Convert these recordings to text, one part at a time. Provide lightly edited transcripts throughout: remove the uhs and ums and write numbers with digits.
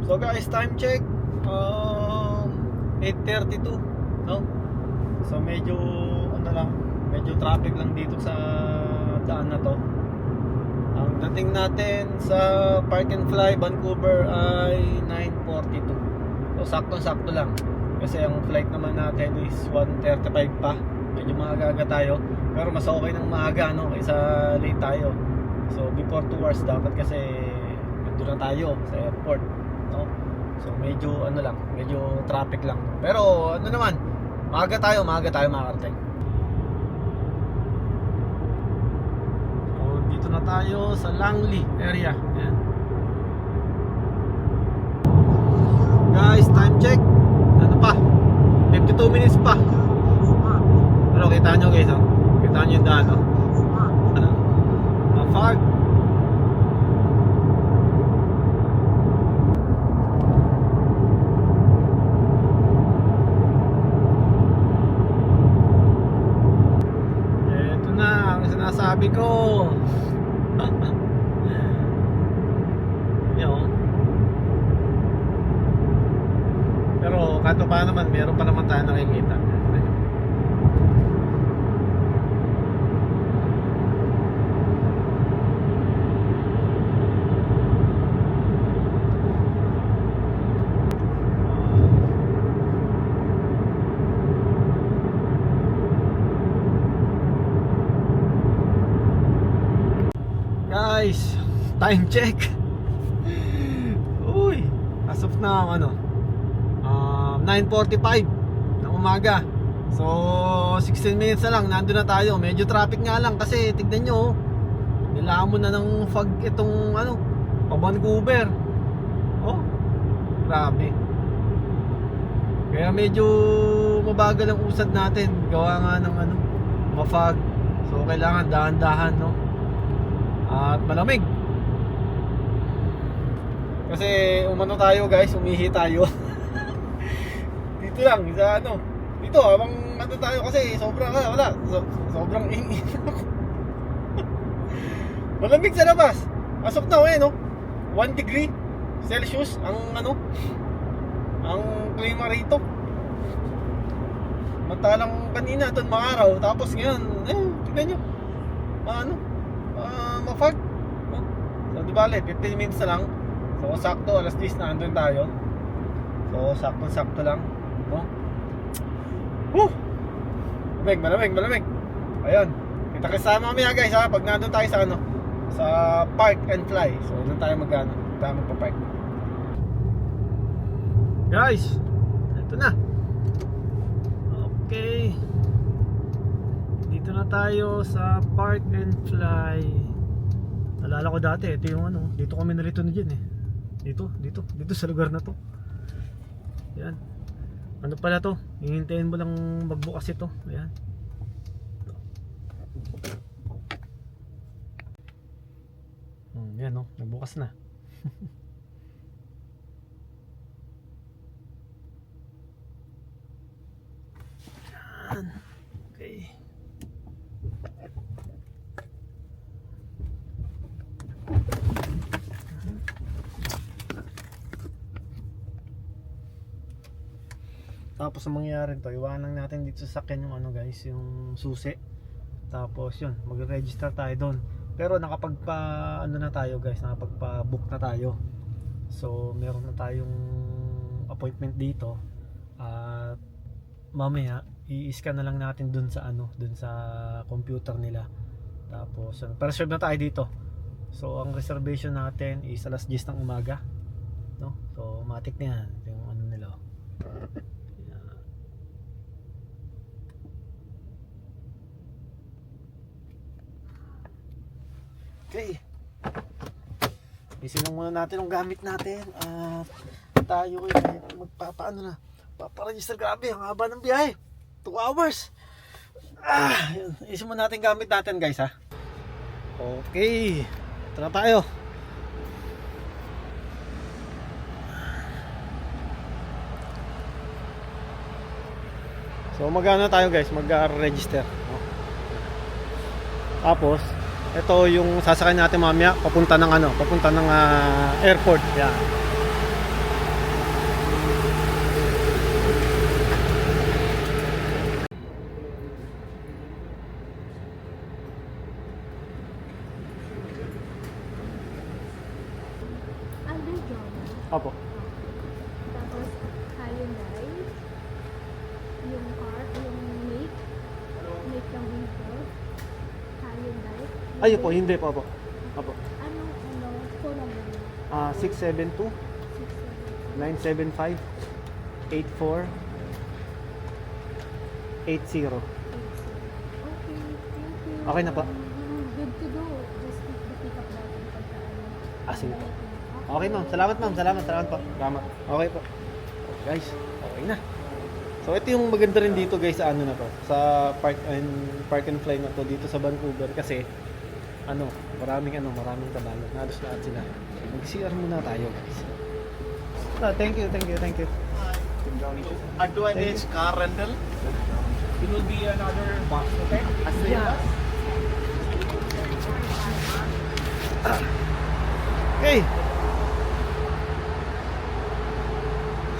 So guys, time check 8:32, no? So medyo ano lang, medyo traffic lang dito sa daan na to. Ang dating natin sa Park and Fly Vancouver ay 9:42. So sakto-sakto lang. Kasi ang flight naman natin is 1:35 pa. Medyo maaga tayo. Pero mas okay nang maaga, no, kaysa late tayo. So before 2 hours dapat kasi nandun na tayo sa airport, no? So medyo ano lang, medyo traffic lang. Pero ano naman, maaga tayo makakarating. So dito na tayo sa Langley area. Ayan. Guys, time check. Ano pa? 52 minutes pa. Pero kita nyo guys, oh. Kita nyo yung daan, oh. Mafag. Ito na ang sinasabi ko. Yo. Pero kahit pa naman, meron pa naman tayo nakikita. Guys, time check. Uy, as of now, 9:45 ng umaga. So 16 minutes na lang, nandun na tayo. Medyo traffic nga lang kasi tignan nyo, nilamon na ng fog itong pa Vancouver. Oh, grabe. Kaya medyo mabagal ang usad natin. Gawa nga ng mafog. So kailangan dahan-dahan, no? At malamig. Kasi umano tayo guys, umihi tayo. Dito lang sa dito habang tayo kasi sobrang sobrang ingin ako. Malamig sa labas. As of now 1 degree Celsius ang ang klima rito. Mantalang kanina doon maaraw, tapos ngayon tignan nyo mafag, no? So di bale 15 minutes na lang. So sakto alas 10 na andun tayo. So sakto lang, no? Malamig. Ayun. Kita kasama kami guys, ha, pag nandun tayo sa sa Park and Fly. So doon tayo magpa-park. Guys, ito na. Okay. Dito na tayo sa Park and Fly. Nalala ko dati, ito yung dito kami narito na dyan Dito sa lugar na to. Yan. Ano pala to? Hihintayin mo lang magbukas ito. Ayan. Yan nagbukas na. Yan. Okay. Tapos ang mangyayari to, iwanan natin dito sa sakyan yung guys, yung susi. Tapos yun, magre-register tayo doon. Pero nakapagpa na tayo guys, nakapagpa-book na tayo. So meron na tayong appointment dito. At mamaya i-scan na lang natin doon sa doon sa computer nila. Tapos pa-reserve na tayo dito. So ang reservation natin is alas 10 ng umaga, no? So matik na yan yung nila. Okay. Isin lang muna natin ang gamit natin. Tayo magpapaano na. Paparegister. Grabe, ang haba ng biyahe. 2 hours. Isin muna natin gamit natin guys, ha. Okay. Ito na tayo. So magana tayo guys, mag-register. Tapos ito yung sasakyan natin mamaya papunta ng papunta ng airport. Yan. Underground. Opo. Tapos, Hyundai. Yung car, yung make ng vehicle. Hyundai. Ay po, hindi po po. Opo. Phone number mo? 672 678. 975 84 80. Okay, thank you. Okay na po. Good to go. Just click the pick up button pagka ano. Sige po. Okay ma'am, salamat ma'am, salamat po. Salamat. Okay po. Guys, okay na. So ito yung maganda rin dito guys sa ano na to, sa park and fly na to dito sa Vancouver kasi maraming kabayo. Halos lahat sila. Mag-CR muna tayo guys. Thank you. Advantage car rental. It will be another box, okay? Okay.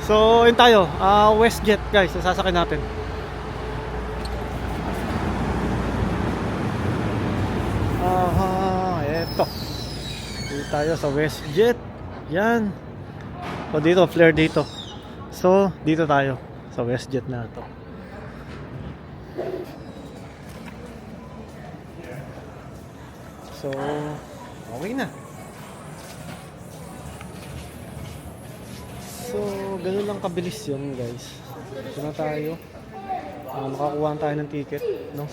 So, yun tayo. WestJet guys, sasakay natin. Eto. Dito tayo sa WestJet. Yan. O dito, flare dito. So, dito tayo sa WestJet na to. So, okay na. So, ganun lang kabilis yun guys. Ito na tayo. Makakuha tayo ng ticket, no?